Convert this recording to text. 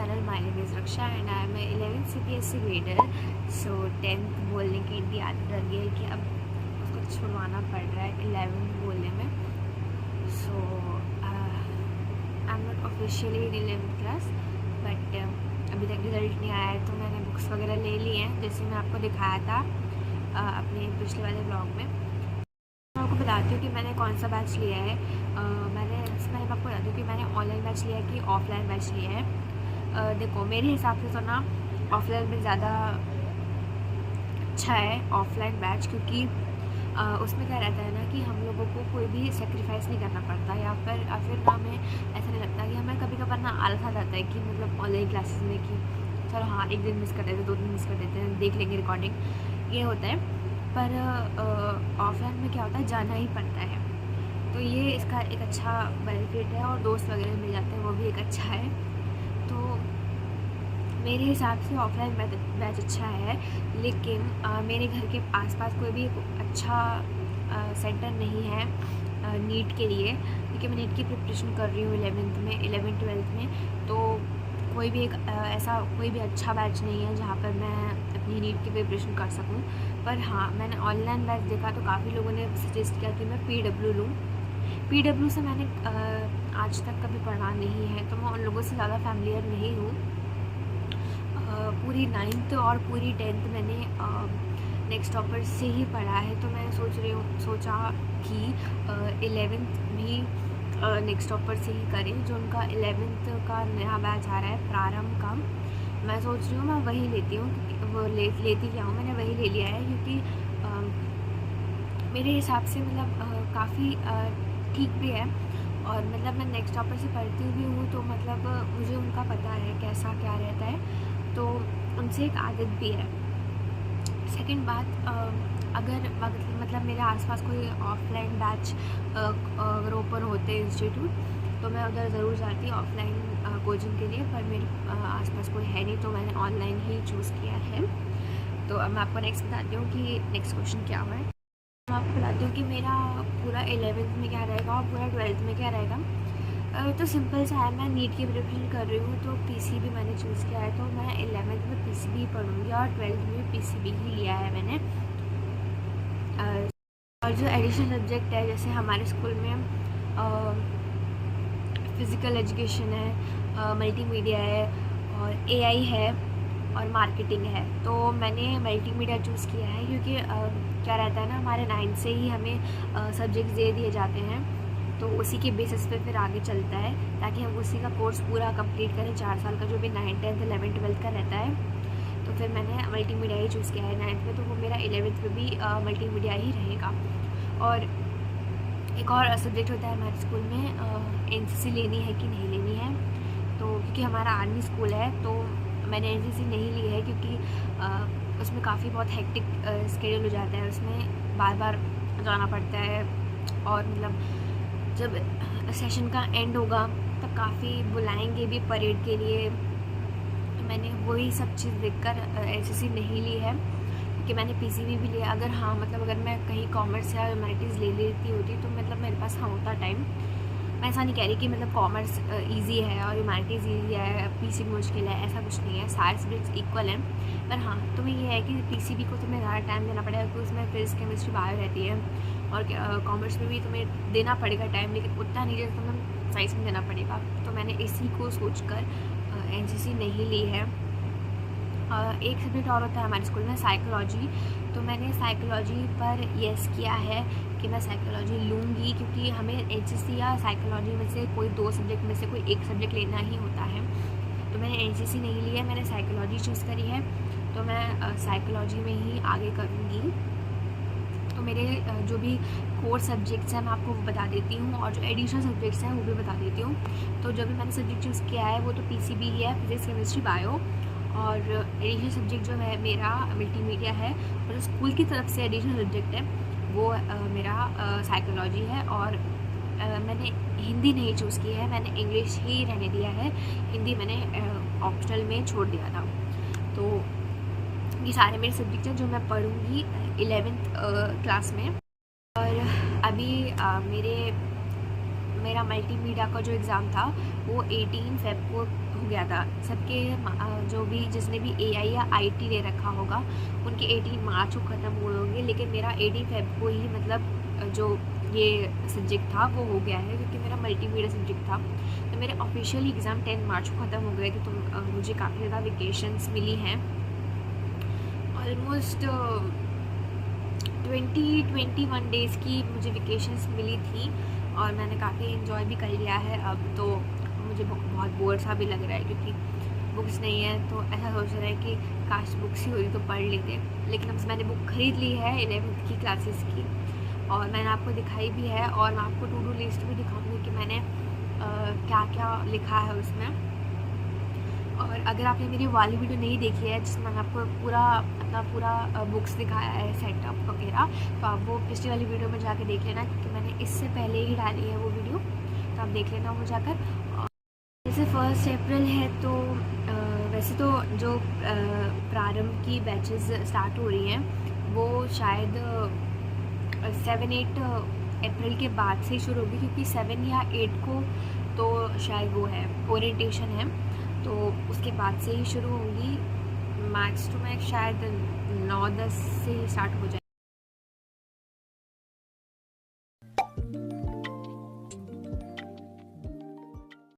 channel. My name is Raksha and I am a 11th CPSC grader. So 10th बोलने की इतनी आदत लग गई है कि अब उसको छुड़वाना पड़ रहा है 11th बोलने में. So I'm not officially in 11th class but अभी तक रिज़ल्ट नहीं आया है तो मैंने बुक्स वगैरह ले ली हैं जैसे मैं आपको दिखाया था अपने पिछले वाले ब्लॉग में. मैं आपको बताती हूँ कि मैंने कौन सा बैच लिया है. मैंने आपको बता दूँ कि मैंने ऑनलाइन बैच लिया है कि ऑफलाइन बैच लिया है. देखो मेरे हिसाब से तो ना ऑफलाइन में ज़्यादा अच्छा है ऑफलाइन बैच, क्योंकि उसमें क्या रहता है ना कि हम लोगों को कोई भी सेक्रीफाइस नहीं करना पड़ता, या फिर ना हमें ऐसा नहीं लगता कि हमें कभी कभार ना आलस आ जाता है कि मतलब ऑनलाइन क्लासेस में कि चलो हाँ एक दिन मिस कर देते हैं, 2 दिन मिस कर देते हैं, देख लेंगे रिकॉर्डिंग, ये होता है. पर ऑफलाइन में क्या होता है, जाना ही पड़ता है. तो ये इसका एक अच्छा बेनिफिट है और दोस्त वगैरह मिल जाते हैं, वो भी एक अच्छा है. तो मेरे हिसाब से ऑफलाइन बैच अच्छा है, लेकिन मेरे घर के आसपास कोई भी अच्छा सेंटर नहीं है नीट के लिए, क्योंकि मैं नीट की प्रिपरेशन कर रही हूँ 11th-12th में. तो कोई भी ऐसा कोई भी अच्छा बैच नहीं है जहाँ पर मैं अपनी नीट की प्रिपरेशन कर सकूँ. पर हाँ, मैंने ऑनलाइन बैच देखा तो काफ़ी लोगों ने सजेस्ट किया कि मैं PW लूँ. PW से मैंने आज तक कभी पढ़ा नहीं है, तो मैं उन लोगों से ज़्यादा फैमिलियर नहीं हूँ. पूरी 9th और पूरी 10th मैंने नेक्स्ट टॉपर से ही पढ़ा है, तो मैं सोचा कि 11th भी नेक्स्ट टॉपर से ही करें. जो उनका 11th का नया बैच आ रहा है प्रारंभ का, मैं सोच रही हूँ मैं वही लेती हूँ. वो लेती क्या हूँ, मैंने वही ले लिया है क्योंकि मेरे हिसाब से मतलब काफ़ी ठीक भी है. और मतलब मैं नेक्स्ट टॉपर से पढ़ती भी हूँ, तो मतलब मुझे उनका पता है कैसा क्या रहता है, तो उनसे एक आदत भी है. सेकंड बात, अगर मतलब मेरे आसपास कोई ऑफलाइन बैच अगर ओपन होते इंस्टीट्यूट, तो मैं उधर ज़रूर जाती ऑफलाइन कोचिंग के लिए. पर मेरे आसपास कोई है नहीं, तो मैंने ऑनलाइन ही चूज़ किया है. तो अब मैं आपको नेक्स्ट बताती हूँ कि नेक्स्ट क्वेश्चन क्या हुआ है. मैं आपको बताती हूँ कि मेरा पूरा 11th में क्या रहेगा और पूरा 12th में क्या रहेगा. तो सिंपल सा है, मैं नीट की प्रिपरेशन कर रही हूँ, तो PCB मैंने चूज़ किया है. तो मैं 11th में PCB पढ़ूँगी और 12th में PCB ही लिया है मैंने. और जो एडिशनल सब्जेक्ट है, जैसे हमारे स्कूल में फ़िज़िकल एजुकेशन है, मल्टीमीडिया है और AI है और मार्केटिंग है. तो मैंने मल्टीमीडिया चूज़ किया है क्योंकि क्या रहता है ना, हमारे 9th से ही हमें सब्जेक्ट्स दे दिए जाते हैं, तो उसी के बेसिस पे फिर आगे चलता है, ताकि हम उसी का कोर्स पूरा कंप्लीट करें 4 साल का, जो भी 9th 10th 11th 12th का रहता है. तो फिर मैंने मल्टीमीडिया ही चूज़ किया है 9th में, तो वो मेरा 11th में भी मल्टीमीडिया ही रहेगा. और एक और सब्जेक्ट होता है हमारे स्कूल में, NCC लेनी है कि नहीं लेनी है. तो क्योंकि हमारा आर्मी स्कूल है, तो मैंने NCC नहीं ली है क्योंकि उसमें काफ़ी बहुत हेक्टिक स्केड्यूल हो जाता है, उसमें बार बार जाना पड़ता है. और मतलब जब सेशन का एंड होगा तब काफ़ी बुलाएंगे भी परेड के लिए, तो मैंने वही सब चीज़ देखकर NCC नहीं ली है, क्योंकि मैंने PCB भी लिया. अगर हाँ मतलब अगर मैं कहीं कॉमर्स या ह्यूमैनिटीज़ ले लेती होती, तो मतलब मेरे पास हाँ होता टाइम. मैं ऐसा नहीं कह रही कि मतलब कॉमर्स ईजी है और ह्यूमैनिटीज़ ईजी है, PCB मुश्किल है, ऐसा कुछ नहीं है. सारे सब्जेक्ट्स इक्वल हैं. पर हाँ, तुम्हें ये है कि PCB को तुम्हें ज़्यादा टाइम देना पड़ेगा, क्योंकि उसमें फिजिक्स केमिस्ट्री बायो रहती है. और कॉमर्स में भी तुम्हें देना पड़ेगा टाइम, लेकिन उतना नहीं जैसे तुम्हें साइंस में देना पड़ेगा. तो मैंने इसी को सोच कर NCC नहीं ली है. एक सब्जेक्ट और होता है हमारे स्कूल में, साइकोलॉजी. तो मैंने साइकोलॉजी पर येस किया है कि मैं साइकोलॉजी लूँगी, क्योंकि हमें NCC या साइकोलॉजी में से कोई 2 सब्जेक्ट में से कोई एक सब्जेक्ट लेना ही होता है. तो मैंने NCC नहीं लिया है, मैंने साइकोलॉजी चूज़ करी है. तो मैं साइकोलॉजी में ही आगे करूँगी. तो मेरे जो भी कोर सब्जेक्ट्स हैं मैं आपको वो बता देती हूँ, और जो एडिशनल सब्जेक्ट्स हैं वो भी बता देती हूँ. तो जो भी मैंने सब्जेक्ट चूज़ किया है वो तो PCB ही है, फिजिक्स केमिस्ट्री बायो. और एडिशनल सब्जेक्ट जो है मेरा मल्टीमीडिया है, और जो स्कूल की तरफ से एडिशनल सब्जेक्ट है वो मेरा साइकोलॉजी है. और मैंने हिंदी नहीं चूज़ की है, मैंने इंग्लिश ही रहने दिया है. हिंदी मैंने ऑप्शनल में छोड़ दिया था. तो ये सारे मेरे सब्जेक्ट हैं जो मैं पढ़ूँगी 11th क्लास में. और अभी मेरा मल्टीमीडिया का जो एग्ज़ाम था वो 18 फ़ेब को हो गया था सबके। जो भी जिसने भी AI या IT ले रखा होगा उनके 18 मार्च को ख़त्म हुए होंगे, लेकिन मेरा 18 फेब को ही मतलब जो ये सब्जेक्ट था वो हो गया है, क्योंकि मेरा मल्टीमीडिया सब्जेक्ट था। तो मेरे ऑफिशियली एग्ज़ाम 10 मार्च को ख़त्म हो गए थे, तो मुझे काफ़ी ज़्यादा वेकेशंस मिली हैं। ऑलमोस्ट 21 डेज़ की मुझे वेकेशंस मिली थी और मैंने काफ़ी इन्जॉय भी कर लिया है। अब तो मुझे बहुत बोर सा भी लग रहा है, क्योंकि बुक्स नहीं है, तो ऐसा सोच रहा है कि काश बुक्स ही होती तो पढ़ लेते। लेकिन अब मैंने बुक ख़रीद ली है 11th की क्लासेस की, और मैंने आपको दिखाई भी है, और मैं आपको टू डू लिस्ट भी दिखाऊंगी कि मैंने क्या क्या लिखा है उसमें। और अगर आपने मेरी वाली वीडियो नहीं देखी है जिसमें मैंने आपको अपना पूरा बुक्स दिखाया है, सेटअप वगैरह, तो आप वो पिछली वाली वीडियो में जाकर देख लेना, क्योंकि मैंने इससे पहले ही डाली है वो वीडियो, तो आप देख लेना वो जाकर। जैसे 1 अप्रैल है, तो वैसे तो जो प्रारंभ की बैचेस स्टार्ट हो रही हैं वो शायद 7-8 अप्रैल के बाद से शुरू होगी, क्योंकि 7 या 8 को तो शायद वो है ओरिएंटेशन है, तो उसके बाद से ही शुरू होंगी। मैक्स टू मैक्स शायद 9-10 से ही स्टार्ट हो जाए।